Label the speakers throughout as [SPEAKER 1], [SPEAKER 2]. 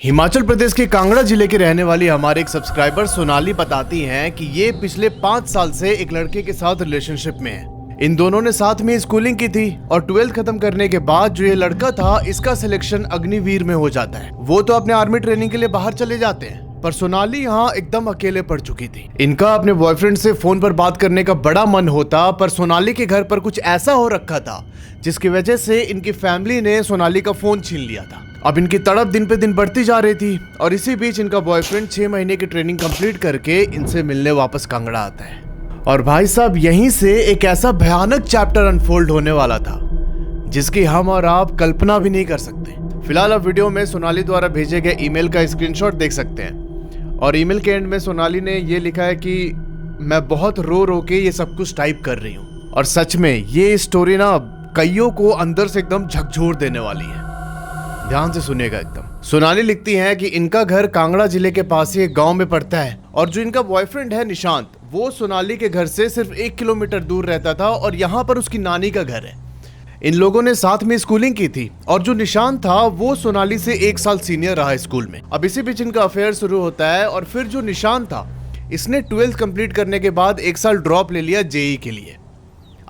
[SPEAKER 1] हिमाचल प्रदेश के कांगड़ा जिले के रहने वाली हमारे एक सब्सक्राइबर सोनाली बताती हैं कि ये पिछले 5 साल से एक लड़के के साथ रिलेशनशिप में है। इन दोनों ने साथ में स्कूलिंग की थी और 12th खत्म करने के बाद जो ये लड़का था इसका सिलेक्शन अग्निवीर में हो जाता है। वो तो अपने आर्मी ट्रेनिंग के लिए बाहर चले जाते हैं, पर सोनाली यहाँ एकदम अकेले पड़ चुकी थी। इनका अपने बॉयफ्रेंड से फोन पर बात करने का बड़ा मन होता, पर सोनाली के घर पर कुछ ऐसा हो रखा था जिसकी वजह से इनकी फैमिली ने सोनाली का फोन छीन लिया था। अब इनकी तड़प दिन पे दिन बढ़ती जा रही थी और इसी बीच इनका बॉयफ्रेंड 6 महीने की ट्रेनिंग कंप्लीट करके इनसे मिलने वापस कांगड़ा आता है। और भाई साहब, यहीं से एक ऐसा भयानक चैप्टर अनफोल्ड होने वाला था जिसकी हम और आप कल्पना भी नहीं कर सकते। फिलहाल आप वीडियो में सोनाली द्वारा भेजे गए ईमेल का स्क्रीनशॉट देख सकते हैं और ईमेल के एंड में सोनाली ने ये लिखा है कि मैं बहुत रो रो के ये सब कुछ टाइप कर रही हूँ। और सच में ये स्टोरी ना कईयों को अंदर से एकदम झकझोर देने वाली है। ध्यान से सुनिएगा एकदम। सोनाली लिखती हैं कि इनका घर कांगड़ा जिले के पास ही एक गांव में पड़ता है और जो इनका बॉयफ्रेंड है निशांत, वो सोनाली के घर से सिर्फ 1 किलोमीटर दूर रहता था और यहाँ पर उसकी नानी का घर है। इन लोगों ने साथ में स्कूलिंग की थी और जो निशांत था वो सोनाली से 1 साल सीनियर रहा स्कूल में। अब इसी बीच इनका अफेयर शुरू होता है और फिर जो निशांत था इसने 12th कंप्लीट करने के बाद 1 साल ड्रॉप ले लिया जेई के लिए,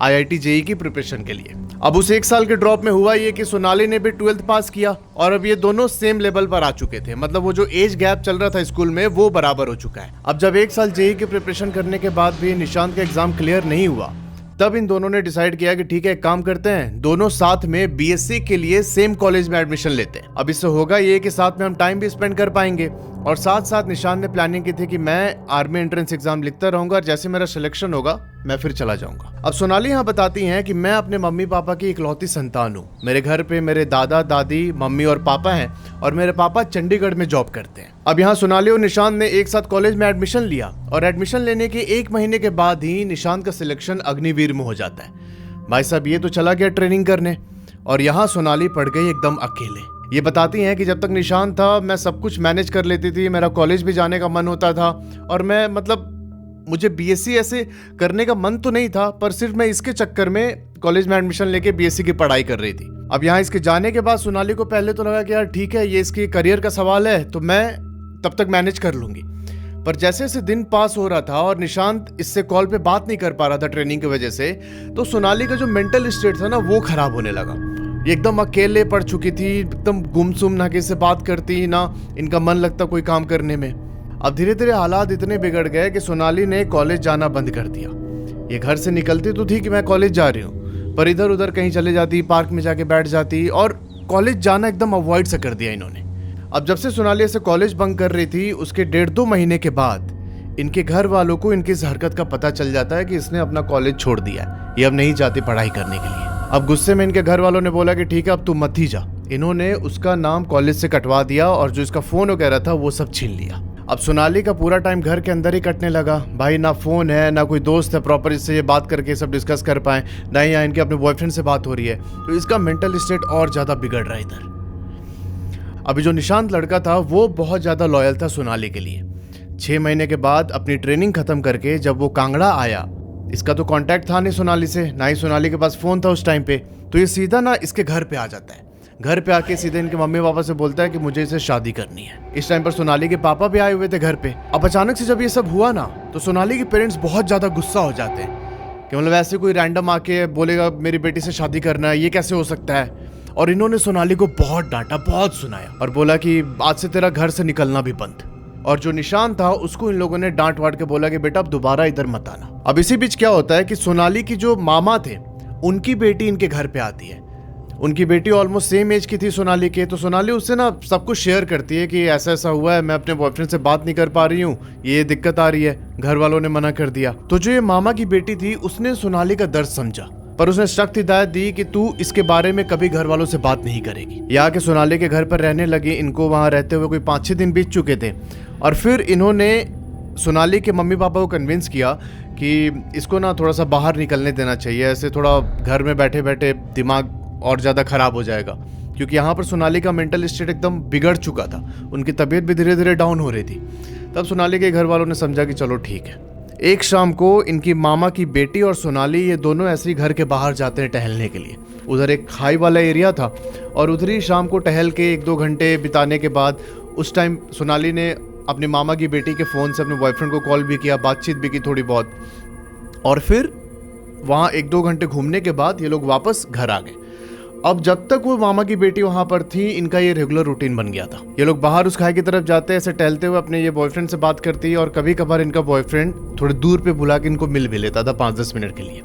[SPEAKER 1] IIT जेई की प्रिपरेशन के लिए। अब उस 1 साल के ड्रॉप में हुआ ये कि सोनाली ने भी 12th पास किया और अब ये दोनों सेम लेवल पर आ चुके थे। मतलब वो जो एज गैप चल रहा था स्कूल में वो बराबर हो चुका है। अब जब 1 साल जेई की प्रिपरेशन करने के बाद भी निशांत का एग्जाम क्लियर नहीं हुआ, तब इन दोनों ने डिसाइड किया कि ठीक है, एक काम करते हैं, दोनों साथ में बीएससी के लिए सेम कॉलेज में एडमिशन लेते हैं। अब इससे होगा ये कि साथ में हम टाइम भी स्पेंड कर पाएंगे। और साथ साथ निशांत ने प्लानिंग की थी कि मैं आर्मी एंट्रेंस एग्जाम लिखता रहूंगा और जैसे मेरा सिलेक्शन होगा मैं फिर चला जाऊंगा। अब सोनाली यहाँ बताती हैं कि मैं अपने मम्मी पापा की इकलौती संतान हूँ। मेरे घर पे मेरे दादा दादी, मम्मी और पापा हैं और मेरे पापा चंडीगढ़ में जॉब करते हैं। अब यहाँ सोनाली और निशांत ने एक साथ कॉलेज में एडमिशन लिया और एडमिशन लेने के 1 महीने के बाद ही निशांत का सिलेक्शन अग्निवीर में हो जाता है। भाई साहब, ये तो चला गया ट्रेनिंग करने और यहाँ सोनाली पड़ गई एकदम अकेले। ये बताती हैं कि जब तक निशांत था मैं सब कुछ मैनेज कर लेती थी, मेरा कॉलेज भी जाने का मन होता था और मैं मुझे बीएससी ऐसे करने का मन तो नहीं था, पर सिर्फ मैं इसके चक्कर में कॉलेज में एडमिशन लेके बीएससी की पढ़ाई कर रही थी। अब यहाँ इसके जाने के बाद सोनाली को पहले तो लगा कि यार ठीक है, ये इसके करियर का सवाल है तो मैं तब तक मैनेज कर लूंगी। पर जैसे जैसे दिन पास हो रहा था और निशांत इससे कॉल पे बात नहीं कर पा रहा था ट्रेनिंग की वजह से, तो सोनाली का जो मेंटल स्टेट था ना वो खराब होने लगा। ये एकदम अकेले पड़ चुकी थी, एकदम गुमसुम, ना किसी से बात करती ना इनका मन लगता कोई काम करने में। अब धीरे धीरे हालात इतने बिगड़ गए कि सोनाली ने कॉलेज जाना बंद कर दिया। ये घर से निकलती तो थी कि मैं कॉलेज जा रही हूँ, पर इधर उधर कहीं चले जाती, पार्क में जाके बैठ जाती और कॉलेज जाना एकदम अवॉइड सा कर दिया इन्होंने। अब जब से सोनाली ऐसे कॉलेज बंक कर रही थी उसके 1.5-2 महीने के बाद इनके घर वालों को इनकी इस हरकत का पता चल जाता है कि इसने अपना कॉलेज छोड़ दिया है, ये अब नहीं चाहती पढ़ाई करने के लिए। अब गुस्से में इनके घर वालों ने बोला कि ठीक है, अब तू मत ही जा। इन्होंने उसका नाम कॉलेज से कटवा दिया और जो इसका फोन वगैरह था वो सब छीन लिया। अब सोनाली का पूरा टाइम घर के अंदर ही कटने लगा। भाई ना फोन है, ना कोई दोस्त है प्रॉपर इससे ये बात करके सब डिस्कस कर पाए, ना ही यहाँ इनके अपने बॉयफ्रेंड से बात हो रही है, तो इसका मेंटल स्टेट और ज्यादा बिगड़ रहा है इधर। अभी जो निशांत लड़का था वो बहुत ज्यादा लॉयल था सोनाली के लिए। 6 महीने के बाद अपनी ट्रेनिंग खत्म करके जब वो कांगड़ा आया, इसका तो कांटेक्ट था नहीं सोनाली से, ना ही सोनाली के पास फोन था उस टाइम पे, तो ये सीधा ना इसके घर पे आ जाता है। घर पे आके सीधे इनके मम्मी पापा से बोलता है कि मुझे इसे शादी करनी है। इस टाइम पर सोनाली के पापा भी आए हुए थे घर पे। अब अचानक से जब ये सब हुआ ना, तो सोनाली के पेरेंट्स बहुत ज्यादा गुस्सा हो जाते हैं कि मतलब ऐसे कोई रैंडम आके बोलेगा मेरी बेटी से शादी करना है, ये कैसे हो सकता है। और इन्होंने सोनाली को बहुत डांटा, बहुत सुनाया और बोला कि आज से तेरा घर से निकलना भी बंद। और जो निशांत था उसको इन लोगों ने डांट वाट के बोला कि बेटा अब दोबारा इधर मत आना। अब इसी बीच क्या होता है कि सोनाली की जो मामा थे उनकी बेटी इनके घर पे आती है। उनकी बेटी ऑलमोस्ट सेम एज की थी सोनाली के, तो सोनाली उससे ना सब कुछ शेयर करती है कि ऐसा ऐसा हुआ है, मैं अपने बॉयफ्रेंड से बात नहीं कर पा रही हूँ, ये दिक्कत आ रही है, घर वालों ने मना कर दिया। तो जो ये मामा की बेटी थी उसने सोनाली का दर्द समझा, पर उसने सख्त हिदायत दी कि तू इसके बारे में कभी घर वालों से बात नहीं करेगी। यहाँ के सोनाली के घर पर रहने लगी। इनको वहां रहते हुए कोई 5-6 दिन बीत चुके थे और फिर इन्होंने सोनाली के मम्मी पापा को कन्विंस किया कि इसको ना थोड़ा सा बाहर निकलने देना चाहिए, ऐसे थोड़ा घर में बैठे बैठे दिमाग और ज़्यादा ख़राब हो जाएगा, क्योंकि यहाँ पर सोनाली का मेंटल स्टेट एकदम बिगड़ चुका था, उनकी तबीयत भी धीरे धीरे डाउन हो रही थी। तब सोनाली के घर वालों ने समझा कि चलो ठीक है। एक शाम को इनकी मामा की बेटी और सोनाली ये दोनों ऐसे ही घर के बाहर जाते हैं टहलने के लिए। उधर एक खाई वाला एरिया था और उधर ही शाम को टहल के 1-2 घंटे बिताने के बाद उस टाइम सोनाली ने अपने मामा की बेटी के फ़ोन से अपने बॉयफ्रेंड को कॉल भी किया, बातचीत भी की थोड़ी बहुत, और फिर वहाँ 1-2 घंटे घूमने के बाद ये लोग वापस घर आ गए। अब जब तक वो मामा की बेटी वहाँ पर थी, इनका ये रेगुलर रूटीन बन गया था। ये लोग बाहर उस खाई की तरफ जाते, ऐसे टहलते हुए अपने ये बॉयफ्रेंड से बात करती है, और कभी कभार इनका बॉयफ्रेंड थोड़े दूर पे बुला के इनको मिल भी लेता था 5-10 मिनट के लिए।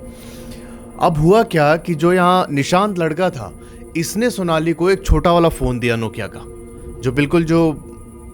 [SPEAKER 1] अब हुआ क्या कि जो यहाँ निशांत लड़का था, इसने सोनाली को एक छोटा वाला फ़ोन दिया नोकिया का, जो बिल्कुल जो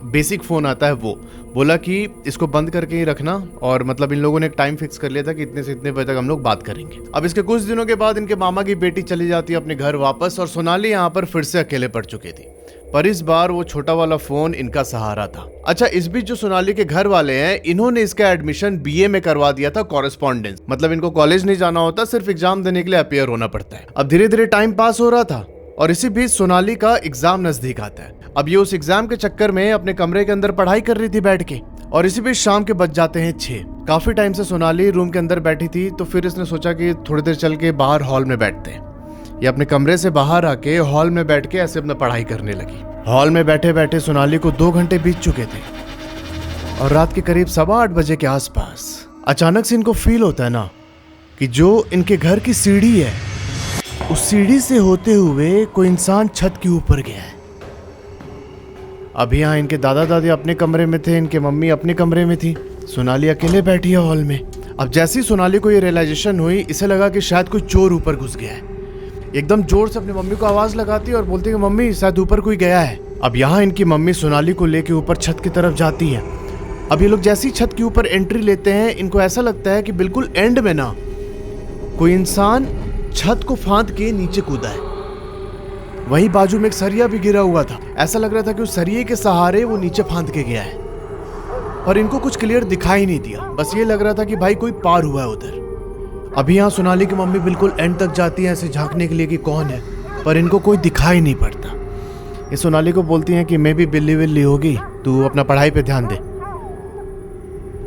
[SPEAKER 1] बेसिक फ़ोन आता है वो। बोला कि इसको बंद करके ही रखना, और मतलब इन लोगों ने एक टाइम फिक्स कर लिया था कि इतने से इतने बजे तक हम लोग बात करेंगे। अब इसके कुछ दिनों के बाद इनके मामा की बेटी चली जाती है अपने घर वापस, और सोनाली यहाँ पर फिर से अकेले पड़ चुकी थी। पर इस बार वो छोटा वाला फ़ोन इनका सहारा था। अच्छा, इस बीच जो सोनाली के घर वाले हैं, इन्होंने इसका एडमिशन बीए में करवा दिया था, कॉरेस्पॉन्डेंस। मतलब इनको कॉलेज नहीं जाना होता, सिर्फ एग्जाम देने के लिए अपीयर होना पड़ता है। अब धीरे धीरे टाइम पास हो रहा था, और इसी बीच सोनाली का एग्जाम नजदीक आता है। अब ये उस एग्जाम के चक्कर में अपने कमरे के अंदर पढ़ाई कर रही थी बैठ के, और इसी बीच शाम के बज जाते हैं 6। काफी टाइम से सोनाली रूम के अंदर बैठी थी, तो फिर इसने सोचा कि थोड़ी देर चल के बाहर हॉल में बैठते हैं। ये अपने कमरे से बाहर आके हॉल में बैठ के ऐसे अपना पढ़ाई करने लगी। हॉल में बैठे बैठे सोनाली को 2 घंटे बीत चुके थे, और रात के करीब 8:15 बजे के आसपास अचानक से इनको फील होता है ना कि जो इनके घर की सीढ़ी है, उस सीढ़ी से होते हुए कोई इंसान छत के ऊपर गया है। अभी यहाँ इनके दादा दादी अपने कमरे में थे, इनके मम्मी अपने कमरे में थी, सोनाली अकेले बैठी है हॉल में। अब जैसी सोनाली को ये रियलाइजेशन हुई, इसे लगा कि शायद कोई चोर ऊपर घुस गया है। एकदम जोर से अपनी मम्मी को आवाज लगाती है और बोलती है कि मम्मी, शायद ऊपर कोई गया है। अब यहाँ इनकी मम्मी सोनाली को लेके ऊपर छत की तरफ जाती है। अब ये लोग जैसी छत के ऊपर एंट्री लेते हैं, इनको ऐसा लगता है कि बिल्कुल एंड में ना कोई इंसान छत को फांद के नीचे कूदा है। वहीं बाजू में एक सरिया भी गिरा हुआ था। ऐसा लग रहा था कि उस सरिये के सहारे वो नीचे फांद के गया है, पर इनको कुछ क्लियर दिखाई नहीं दिया। बस ये लग रहा था कि भाई कोई पार हुआ है उधर। अभी यहाँ सोनाली की मम्मी बिल्कुल एंड तक जाती है ऐसे झांकने के लिए कि कौन है, पर इनको कोई दिखाई नहीं पड़ता। ये सोनाली को बोलती हैं कि मैं भी बिल्ली विल्ली होगी, तू अपना पढ़ाई पे ध्यान दे,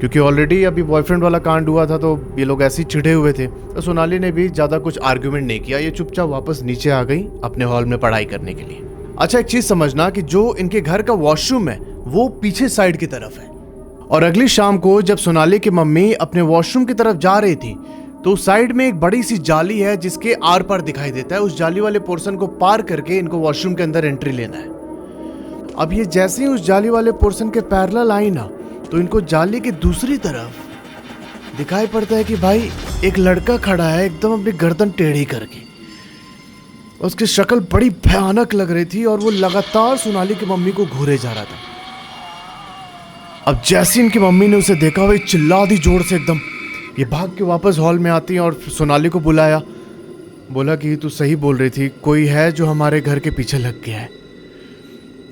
[SPEAKER 1] क्योंकि ऑलरेडी अभी बॉयफ्रेंड वाला कांड हुआ था, तो ये लोग ऐसे ही चिढ़े हुए थे। तो सोनाली ने भी ज़्यादा कुछ आर्ग्यूमेंट नहीं किया, ये चुपचाप वापस नीचे आ गई अपने हॉल में पढ़ाई करने के लिए। अच्छा, एक चीज़ समझना कि जो इनके घर का वॉशरूम है वो पीछे साइड की तरफ है, और अगली शाम को जब सोनाली की मम्मी अपने वॉशरूम की तरफ जा रही थी, तो साइड में एक बड़ी सी जाली है जिसके आर पार दिखाई देता है। उस जाली वाले पोर्शन को पार करके इनको वॉशरूम के अंदर एंट्री लेना है। अब ये जैसे ही उस जाली वाले पोर्शन के पैरेलल आई ना, तो इनको जाली की दूसरी तरफ दिखाई पड़ता है कि भाई एक लड़का खड़ा है एकदम अपनी गर्दन टेढ़ी करके। उसकी शक्ल बड़ी भयानक लग रही थी, और वो लगातार सोनाली की मम्मी को घूरे जा रहा था। अब जैसे इनकी मम्मी ने उसे देखा, वही चिल्ला दी जोर से एकदम। ये भाग के वापस हॉल में आती है और सोनाली को बुलाया, बोला कि तू सही बोल रही थी, कोई है जो हमारे घर के पीछे लग गया है।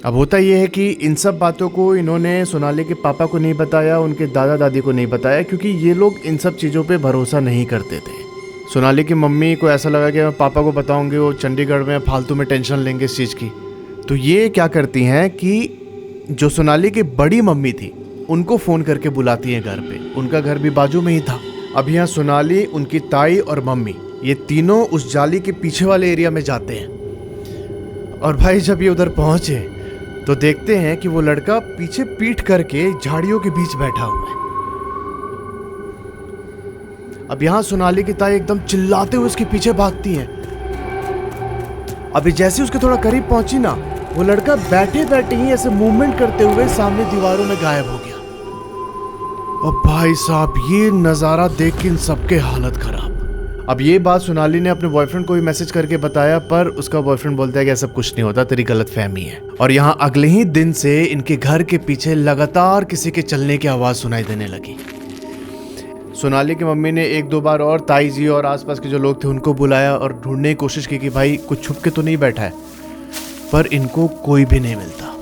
[SPEAKER 1] अब होता यह है कि इन सब बातों को इन्होंने सोनाली के पापा को नहीं बताया, उनके दादा दादी को नहीं बताया, क्योंकि ये लोग इन सब चीज़ों पे भरोसा नहीं करते थे। सोनाली की मम्मी को ऐसा लगा कि मैं पापा को बताऊंगी, वो चंडीगढ़ में फालतू में टेंशन लेंगे इस चीज़ की। तो ये क्या करती हैं कि जो सोनाली की बड़ी मम्मी थी, उनको फ़ोन करके बुलाती हैं घर पे। उनका घर भी बाजू में ही था। अब यहाँ सोनाली, उनकी ताई और मम्मी, ये तीनों उस जाली के पीछे वाले एरिया में जाते हैं। और भाई जब ये उधर पहुँचे तो देखते हैं कि वो लड़का पीछे पीठ करके झाड़ियों के बीच बैठा हुआ है। अब यहाँ सोनाली की ताई एकदम चिल्लाते हुए उसके पीछे भागती हैं। अभी जैसे उसके थोड़ा करीब पहुंची ना, वो लड़का बैठे बैठे ही ऐसे मूवमेंट करते हुए सामने दीवारों में गायब हो गया। और भाई साहब, ये नज़ारा देख के इन सबके हालत खराब। अब ये बात सोनाली ने अपने बॉयफ्रेंड को भी मैसेज करके बताया, पर उसका बॉयफ्रेंड बोलता है कि ऐसा कुछ नहीं होता, तेरी गलतफहमी है। और यहाँ अगले ही दिन से इनके घर के पीछे लगातार किसी के चलने की आवाज़ सुनाई देने लगी। सोनाली की मम्मी ने 1-2 बार और ताई जी और आसपास के जो लोग थे उनको बुलाया और ढूंढने की कोशिश की कि भाई कुछ छुप के तो नहीं बैठा है, पर इनको कोई भी नहीं मिलता।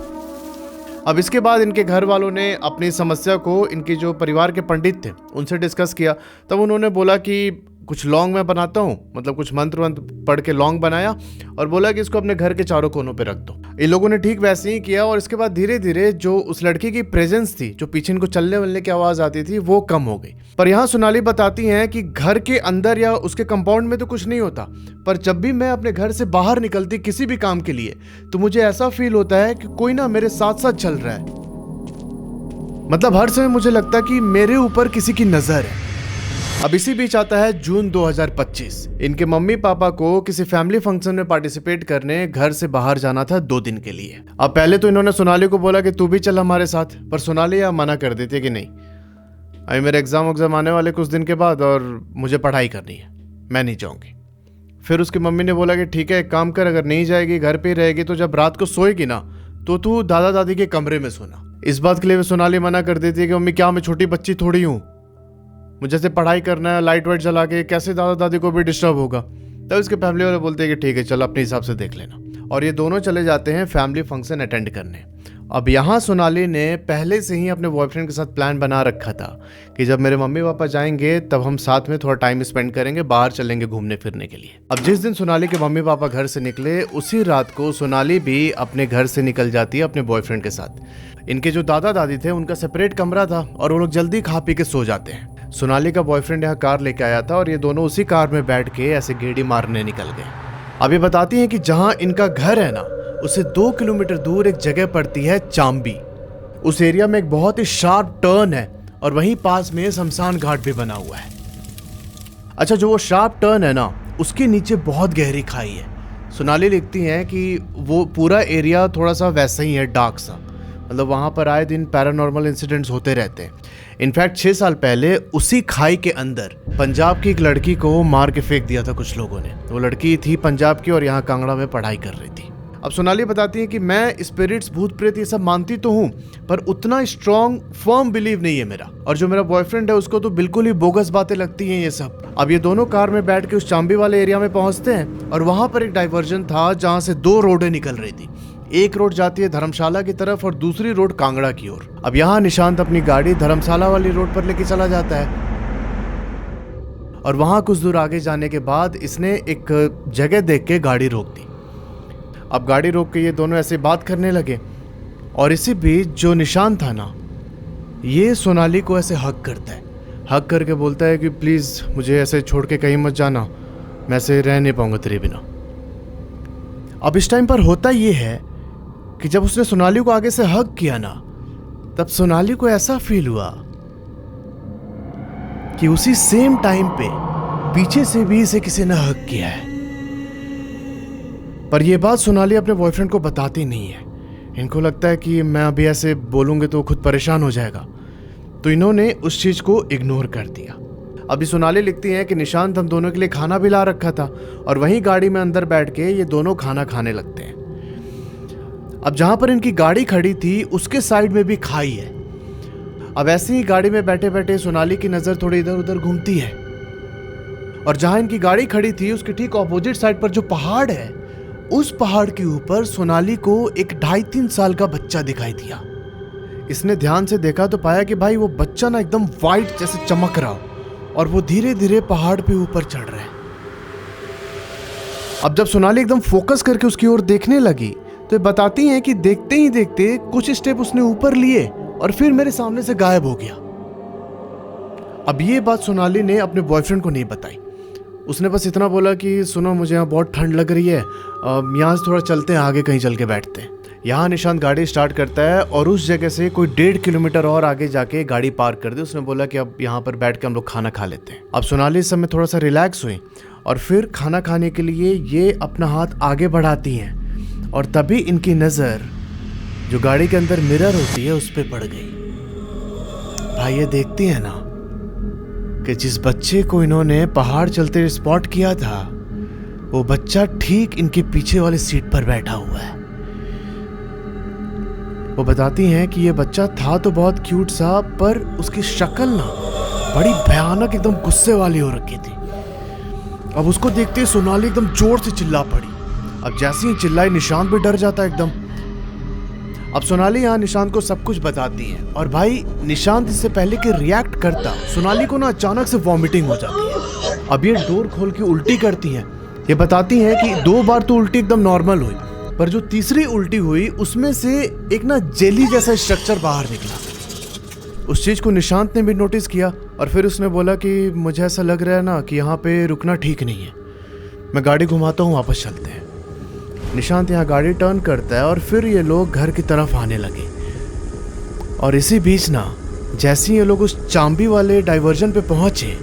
[SPEAKER 1] अब इसके बाद इनके घर वालों ने अपनी समस्या को इनके जो परिवार के पंडित थे उनसे डिस्कस किया। तब उन्होंने बोला कि कुछ लौंग मैं बनाता हूँ, मतलब कुछ मंत्र वंत्र पढ़ के लौंग बनाया और बोला कि इसको अपने घर के चारों कोनों पे रख दो। इन लोगों ने ठीक वैसे ही किया और इसके बाद धीरे धीरे जो उस लड़की की प्रेजेंस थी, जो पीछे इनको चलने वलने की आवाज आती थी, वो कम हो गई। पर यहाँ सोनाली बताती हैं कि घर के अंदर या उसके कंपाउंड में तो कुछ नहीं होता, पर जब भी मैं अपने घर से बाहर निकलती किसी भी काम के लिए तो मुझे ऐसा फील होता है कि कोई ना मेरे साथ साथ चल रहा है। मतलब हर समय मुझे लगता कि मेरे ऊपर किसी की नजर है। अब इसी बीच आता है जून 2025। इनके मम्मी पापा को किसी फैमिली फंक्शन में पार्टिसिपेट करने घर से बाहर जाना था 2 दिन के लिए। अब पहले तो इन्होंने सोनाली को बोला कि तू भी चल हमारे साथ, पर सोनाली यह मना कर देती है कि नहीं, अभी मेरे एग्जाम आने वाले कुछ दिन के बाद और मुझे पढ़ाई करनी है, मैं नहीं जाऊंगी। फिर उसकी मम्मी ने बोला कि ठीक है, एक काम कर, अगर नहीं जाएगी घर पे रहेगी तो जब रात को सोएगी ना तो तू दादा दादी के कमरे में सोना। इस बात के लिए सोनाली मना कर देती है कि मम्मी क्या मैं छोटी बच्ची थोड़ी हूँ, मुझे से पढ़ाई करना है, लाइट वाइट जला के कैसे दादा दादी को भी डिस्टर्ब होगा। तब इसके फैमिली वाले बोलते हैं कि ठीक है चल अपने हिसाब से देख लेना, और ये दोनों चले जाते हैं फैमिली फंक्शन अटेंड करने। अब यहाँ सोनाली ने पहले से ही अपने बॉयफ्रेंड के साथ प्लान बना रखा था कि जब मेरे मम्मी पापा जाएंगे तब हम साथ में थोड़ा टाइम स्पेंड करेंगे, बाहर चलेंगे घूमने फिरने के लिए। अब जिस दिन सोनाली के मम्मी पापा घर से निकले उसी रात को सोनाली भी अपने घर से निकल जाती है अपने बॉयफ्रेंड के साथ। इनके जो दादा दादी थे उनका सेपरेट कमरा था और वो लोग जल्दी खा पी के सो जाते हैं। सोनाली का बॉयफ्रेंड यहाँ कार लेके आया था और ये दोनों उसी कार में बैठ के ऐसे गेड़ी मारने निकल गए। अब ये बताती हैं कि जहाँ इनका घर है ना उससे 2 किलोमीटर दूर एक जगह पड़ती है चांबी। उस एरिया में एक बहुत ही शार्प टर्न है और वहीं पास में शमशान घाट भी बना हुआ है। अच्छा, जो वो शार्प टर्न है ना उसके नीचे बहुत गहरी खाई है। सोनाली लिखती हैं कि वो पूरा एरिया थोड़ा सा वैसा ही है, डार्क सा, मतलब वहाँ पर आए दिन पैरानॉर्मल इंसिडेंट्स होते रहते हैं। इनफैक्ट 6 साल पहले उसी खाई के अंदर पंजाब की एक लड़की को मार के फेंक दिया था कुछ लोगों ने। वो लड़की थी पंजाब की और यहाँ कांगड़ा में पढ़ाई कर रही थी। अब सोनाली बताती है कि मैं स्पिरिट्स, भूत प्रेत ये सब मानती तो हूँ, पर उतना स्ट्रॉन्ग फर्म बिलीव नहीं है मेरा, और जो मेरा बॉयफ्रेंड है उसको तो बिल्कुल ही बोगस बातें लगती हैं ये सब। अब ये दोनों कार में बैठ के उस चांबी वाले एरिया में पहुंचते हैं और वहां पर एक डाइवर्जन था जहां से 2 रोडें निकल रही थी। एक रोड जाती है धर्मशाला की तरफ और दूसरी रोड कांगड़ा की ओर। अब यहाँ निशांत अपनी गाड़ी धर्मशाला वाली रोड पर लेके चला जाता है और वहां कुछ दूर आगे जाने के बाद इसने एक जगह देख के गाड़ी रोक दी। अब गाड़ी रोक के ये दोनों ऐसे बात करने लगे और इसी बीच जो निशांत था ना ये सोनाली को ऐसे हक करता है, हक करके बोलता है कि प्लीज़ मुझे ऐसे छोड़ के कहीं मत जाना, मैं ऐसे रह नहीं पाऊंगा तेरे बिना। अब इस टाइम पर होता ये है कि जब उसने सोनाली को आगे से हक किया ना तब सोनाली को ऐसा फील हुआ कि उसी सेम टाइम पे पीछे से भी इसे किसी ने हक किया है। पर यह बात सोनाली अपने बॉयफ्रेंड को बताती नहीं है। इनको लगता है कि मैं अभी ऐसे बोलूंगी तो खुद परेशान हो जाएगा, तो इन्होंने उस चीज को इग्नोर कर दिया। अभी सोनाली लिखती हैं कि निशांत हम दोनों के लिए खाना भी ला रखा था और वहीं गाड़ी में अंदर बैठ के ये दोनों खाना खाने लगते हैं। अब जहां पर इनकी गाड़ी खड़ी थी उसके साइड में भी खाई है। अब ऐसे ही गाड़ी में बैठे बैठे सोनाली की नजर थोड़ी इधर उधर घूमती है और जहां इनकी गाड़ी खड़ी थी उसके ठीक ऑपोजिट साइड पर जो पहाड़ है उस पहाड़ के ऊपर सोनाली को एक 2.5-3 साल का बच्चा दिखाई दिया। इसने ध्यान से देखा तो पाया कि भाई वो बच्चा ना एकदम वाइट जैसे चमक रहा हो और वो धीरे धीरे पहाड़ पे ऊपर चढ़ रहा है। अब जब सोनाली एकदम फोकस करके उसकी ओर देखने लगी तो बताती हैं कि देखते ही देखते कुछ स्टेप उसने ऊपर लिए और फिर मेरे सामने से गायब हो गया। अब ये बात सोनाली ने अपने बॉयफ्रेंड को नहीं बताई। उसने बस इतना बोला कि सुनो मुझे यहाँ बहुत ठंड लग रही है, यहाँ से थोड़ा चलते हैं, आगे कहीं चल के बैठते हैं। यहाँ निशांत गाड़ी स्टार्ट करता है और उस जगह से कोई 1.5 किलोमीटर और आगे जाके गाड़ी पार्क कर दी। उसने बोला कि अब यहाँ पर बैठ के हम लोग खाना खा लेते हैं। अब सोनाली इस समय थोड़ा सा रिलैक्स हुई और फिर खाना खाने के लिए ये अपना हाथ आगे बढ़ाती हैं और तभी इनकी नज़र जो गाड़ी के अंदर मिरर होती है उस पर पड़ गई। भाई ये देखती है ना कि जिस बच्चे को इन्होंने पहाड़ चलते हुए स्पॉट किया था वो बच्चा ठीक इनके पीछे वाली सीट पर बैठा हुआ है। वो बताती हैं कि ये बच्चा था तो बहुत क्यूट सा, पर उसकी शक्ल ना बड़ी भयानक एकदम गुस्से वाली हो रखी थी। अब उसको देखते ही सोनाली एकदम जोर से चिल्ला पड़ी। अब जैसे ही चिल्लाई निशांत भी डर जाता है एकदम। अब सोनाली यहाँ निशांत को सब कुछ बताती है और भाई निशांत इससे पहले कि रिएक्ट करता सोनाली को ना अचानक से वॉमिटिंग हो जाती है। अब ये डोर खोल के उल्टी करती हैं। ये बताती हैं कि 2 बार तो उल्टी एकदम नॉर्मल हुई, पर जो तीसरी उल्टी हुई उसमें से एक ना जेली जैसा स्ट्रक्चर बाहर निकला। उस चीज को निशांत ने भी नोटिस किया और फिर उसने बोला कि मुझे ऐसा लग रहा है ना कि यहाँ पे रुकना ठीक नहीं है, मैं गाड़ी घुमाता हूँ, वापस चलते हैं। निशांत यहाँ गाड़ी टर्न करता है और फिर ये लोग घर की तरफ आने लगे। और इसी बीच ना जैसे ये लोग उस चांबी वाले डाइवर्जन पे पहुंचे,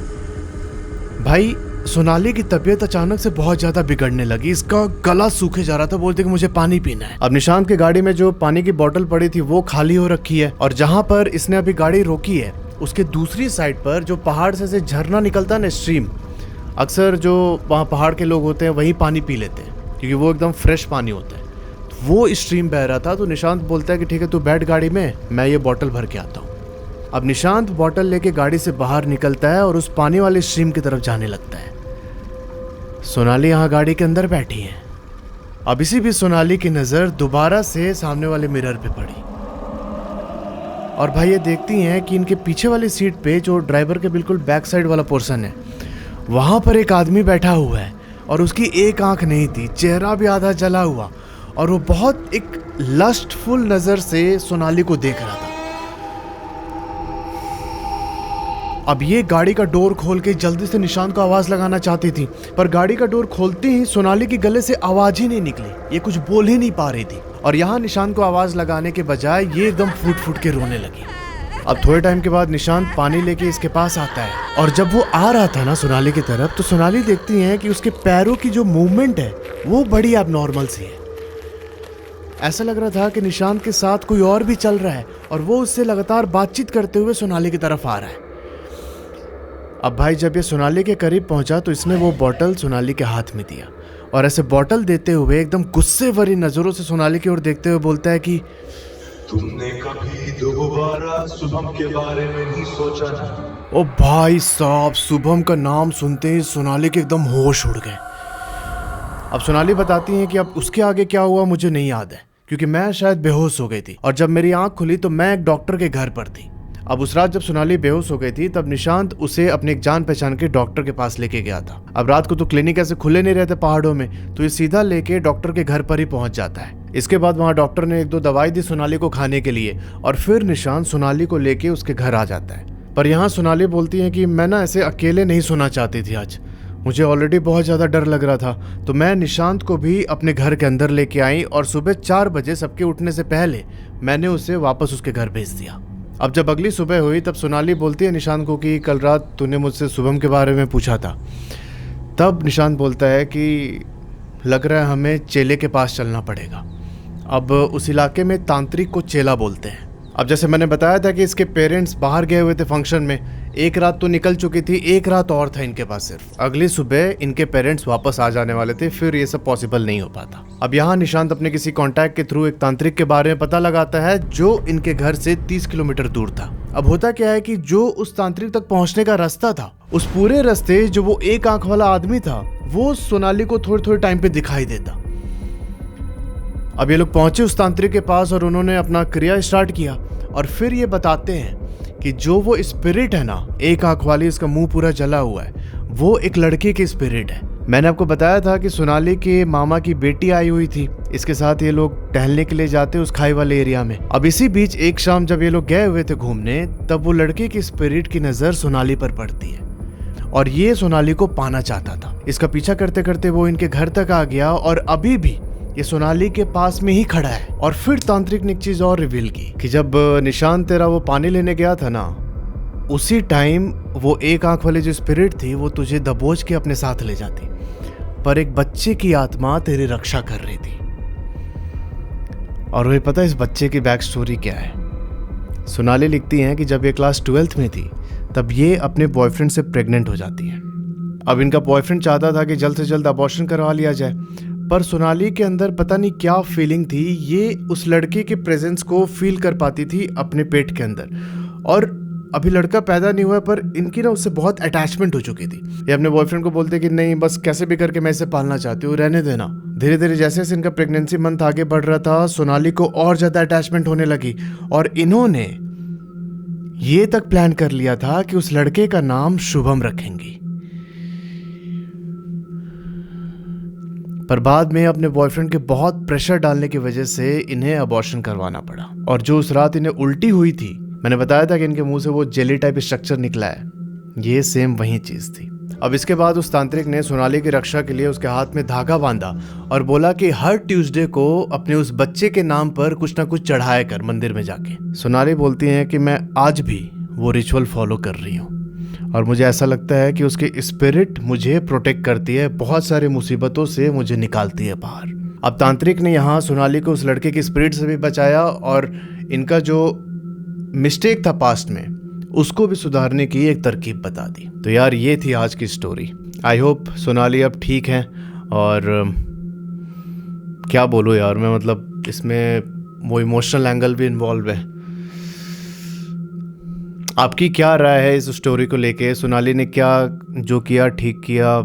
[SPEAKER 1] भाई सोनाली की तबीयत अचानक से बहुत ज्यादा बिगड़ने लगी। इसका गला सूखे जा रहा था, बोलते कि मुझे पानी पीना है। अब निशांत की गाड़ी में जो पानी की बोतल पड़ी थी वो खाली हो रखी है और जहां पर इसने अभी गाड़ी रोकी है उसके दूसरी साइड पर जो पहाड़ से झरना निकलता है ना, स्ट्रीम, अक्सर जो वहाँ पहाड़ के लोग होते हैं वहीं पानी पी लेते हैं क्योंकि वो एकदम फ्रेश पानी होता है। तो वो स्ट्रीम बह रहा था। तो निशांत बोलता है कि ठीक है तू बैठ गाड़ी में, मैं ये बोतल भर के आता हूँ। अब निशांत बोतल लेके गाड़ी से बाहर निकलता है और उस पानी वाले स्ट्रीम की तरफ जाने लगता है। सोनाली यहाँ गाड़ी के अंदर बैठी है। अब इसी भी सोनाली की नज़र दोबारा से सामने वाले मिरर पे पड़ी और भाई ये देखती हैं कि इनके पीछे वाली सीट पे जो ड्राइवर के बिल्कुल बैक साइड वाला पोर्शन है वहाँ पर एक आदमी बैठा हुआ है और उसकी एक आंख नहीं थी, चेहरा भी आधा जला हुआ और वो बहुत एक लस्टफुल नज़र से सोनाली को देख रहा था। अब ये गाड़ी का डोर खोल के जल्दी से निशांत को आवाज लगाना चाहती थी, पर गाड़ी का डोर खोलते ही सोनाली की गले से आवाज ही नहीं निकली, ये कुछ बोल ही नहीं पा रही थी। और यहाँ निशांत को आवाज लगाने के बजाय ये एकदम फूट फूट के रोने लगी। अब थोड़े टाइम के बाद निशांत पानी लेके इसके पास आता है और जब वो आ रहा था ना सोनाली की तरफ, तो सोनाली देखती है कि उसके पैरों की जो मूवमेंट है वो बड़ी एबनॉर्मल सी है। ऐसा लग रहा था कि निशांत के साथ कोई और भी चल रहा है और वो उससे लगातार बातचीत करते हुए सोनाली की तरफ आ रहा है। अब भाई जब ये सोनाली के करीब पहुंचा तो इसने वो बोतल सोनाली के हाथ में दिया और ऐसे बोतल देते हुए एकदम गुस्से भरी नजरों से सोनाली की ओर देखते हुए बोलता है कि
[SPEAKER 2] तुमने कभी दोबारा शुभम के बारे में नहीं सोचा ना?
[SPEAKER 1] ओ भाई साहब, शुभम का नाम सुनते ही सोनाली के एकदम होश उड़ गए। अब सोनाली बताती है कि अब उसके आगे क्या हुआ मुझे नहीं याद है क्योंकि मैं शायद बेहोश हो गई थी और जब मेरी आंख खुली तो मैं एक डॉक्टर के घर पर थी। अब उस रात जब सोनाली बेहोश हो गई थी तब निशांत उसे अपने एक जान पहचान के डॉक्टर के पास लेके गया था। अब रात को तो क्लिनिक ऐसे खुले नहीं रहते पहाड़ों में, तो ये सीधा लेके डॉक्टर के घर पर ही पहुंच जाता है। इसके बाद वहाँ डॉक्टर ने 1-2 दवाई दी सोनाली को खाने के लिए और फिर निशांत सोनाली को लेके उसके घर आ जाता है। पर यहाँ सोनाली बोलती है कि मैं ना ऐसे अकेले नहीं सोना चाहती थी आज, मुझे ऑलरेडी बहुत ज़्यादा डर लग रहा था, तो मैं निशांत को भी अपने घर के अंदर लेके आई और सुबह 4 बजे सबके उठने से पहले मैंने उसे वापस उसके घर भेज दिया। अब जब अगली सुबह हुई तब सोनाली बोलती है निशांत को कि कल रात तूने मुझसे शुभम के बारे में पूछा था। तब निशांत बोलता है कि लग रहा है हमें चेले के पास चलना पड़ेगा। अब उस इलाके में तांत्रिक को चेला बोलते हैं। अब जैसे मैंने बताया था कि इसके पेरेंट्स बाहर गए हुए थे फंक्शन में, एक रात तो निकल चुकी थी, एक रात और था इनके पास सिर्फ। अगली सुबह इनके पेरेंट्स वापस आ जाने वाले थे, फिर ये सब पॉसिबल नहीं हो पाता। अब यहाँ निशांत अपने किसी कॉन्टैक्ट के थ्रू एक तांत्रिक के बारे में पता लगाता है जो इनके घर से 30 किलोमीटर दूर था। अब होता क्या है कि जो उस तांत्रिक तक पहुंचने का रास्ता था, उस पूरे रास्ते जो वो एक आंख वाला आदमी था वो सोनाली को थोड़े थोड़े टाइम पे दिखाई देता। अब ये लोग पहुंचे उस तांत्रिक के पास और उन्होंने अपना क्रिया स्टार्ट किया और फिर ये बताते हैं कि जो वो स्पिरिट है ना, एक आंख वाली, इसका मुंह पूरा जला हुआ है, वो एक लड़के की स्पिरिट है। मैंने आपको बताया था कि सोनाली के मामा की बेटी आई हुई थी, इसके साथ ये लोग टहलने के लिए जाते उस खाई वाले एरिया में। अब इसी बीच एक शाम जब ये लोग गए हुए थे घूमने, तब वो लड़के की स्पिरिट की नजर सोनाली पर पड़ती है और ये सोनाली को पाना चाहता था। इसका पीछा करते करते वो इनके घर तक आ गया और अभी भी ये सोनाली के पास में ही खड़ा है। और फिर तांत्रिक ने एक चीज और रिवील की कि जब निशांत तेरा वो पानी लेने गया था ना, उसी टाइम वो एक आंख वाली जो स्पिरिट थी वो तुझे दबोच के अपने साथ ले जाती, पर एक बच्चे की आत्मा तेरी रक्षा कर रही थी। और वही पता है इस बच्चे की बैक स्टोरी क्या है? सोनाली लिखती हैं कि जब ये क्लास 12th में थी तब ये अपने बॉयफ्रेंड से प्रेग्नेंट हो जाती है। अब इनका बॉयफ्रेंड चाहता था कि जल्द से जल्द अबॉर्शन करवा लिया जाए, पर सोनाली के अंदर पता नहीं क्या फीलिंग थी, ये उस लड़के के प्रेजेंस को फील कर पाती थी अपने पेट के अंदर। और अभी लड़का पैदा नहीं हुआ पर इनकी ना उससे बहुत अटैचमेंट हो चुकी थी। ये अपने बॉयफ्रेंड को बोलते कि नहीं, बस कैसे भी करके मैं इसे पालना चाहती हूँ, रहने देना। धीरे धीरे जैसे जैसे इनका प्रेगनेंसी मंथ आगे बढ़ रहा था, सोनाली को और ज़्यादा अटैचमेंट होने लगी और इन्होंने ये तक प्लान कर लिया था कि उस लड़के का नाम शुभम रखेंगी। पर बाद में अपने बॉयफ्रेंड के बहुत प्रेशर डालने की वजह से इन्हें अबॉर्शन करवाना पड़ा। और जो उस रात इन्हें उल्टी हुई थी, मैंने बताया था कि इनके मुंह से वो जेली टाइप स्ट्रक्चर निकला है, ये सेम वही चीज थी। अब इसके बाद उस तांत्रिक ने सोनाली की रक्षा के लिए उसके हाथ में धागा बांधा और बोला कि हर ट्यूसडे को अपने उस बच्चे के नाम पर कुछ ना कुछ चढ़ाया कर मंदिर में जाके। सोनाली बोलती है कि मैं आज भी वो रिचुअल फॉलो कर रही हूँ और मुझे ऐसा लगता है कि उसकी स्पिरिट मुझे प्रोटेक्ट करती है, बहुत सारी मुसीबतों से मुझे निकालती है बाहर। अब तांत्रिक ने यहाँ सोनाली को उस लड़के की स्पिरिट से भी बचाया और इनका जो मिस्टेक था पास्ट में उसको भी सुधारने की एक तरकीब बता दी। तो यार ये थी आज की स्टोरी। आई होप सोनाली अब ठीक है। और क्या बोलूँ यार मैं, मतलब इसमें वो इमोशनल एंगल भी इन्वॉल्व है। आपकी क्या राय है इस स्टोरी को लेके? सोनाली ने क्या जो किया ठीक किया,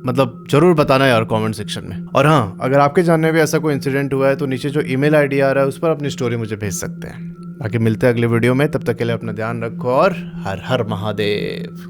[SPEAKER 1] मतलब जरूर बताना यार कमेंट सेक्शन में। और हाँ, अगर आपके जानने में ऐसा कोई इंसिडेंट हुआ है तो नीचे जो ईमेल आईडी आ रहा है उस पर अपनी स्टोरी मुझे भेज सकते हैं। बाकी मिलते हैं अगले वीडियो में, तब तक के लिए अपना ध्यान रखो और हर हर महादेव।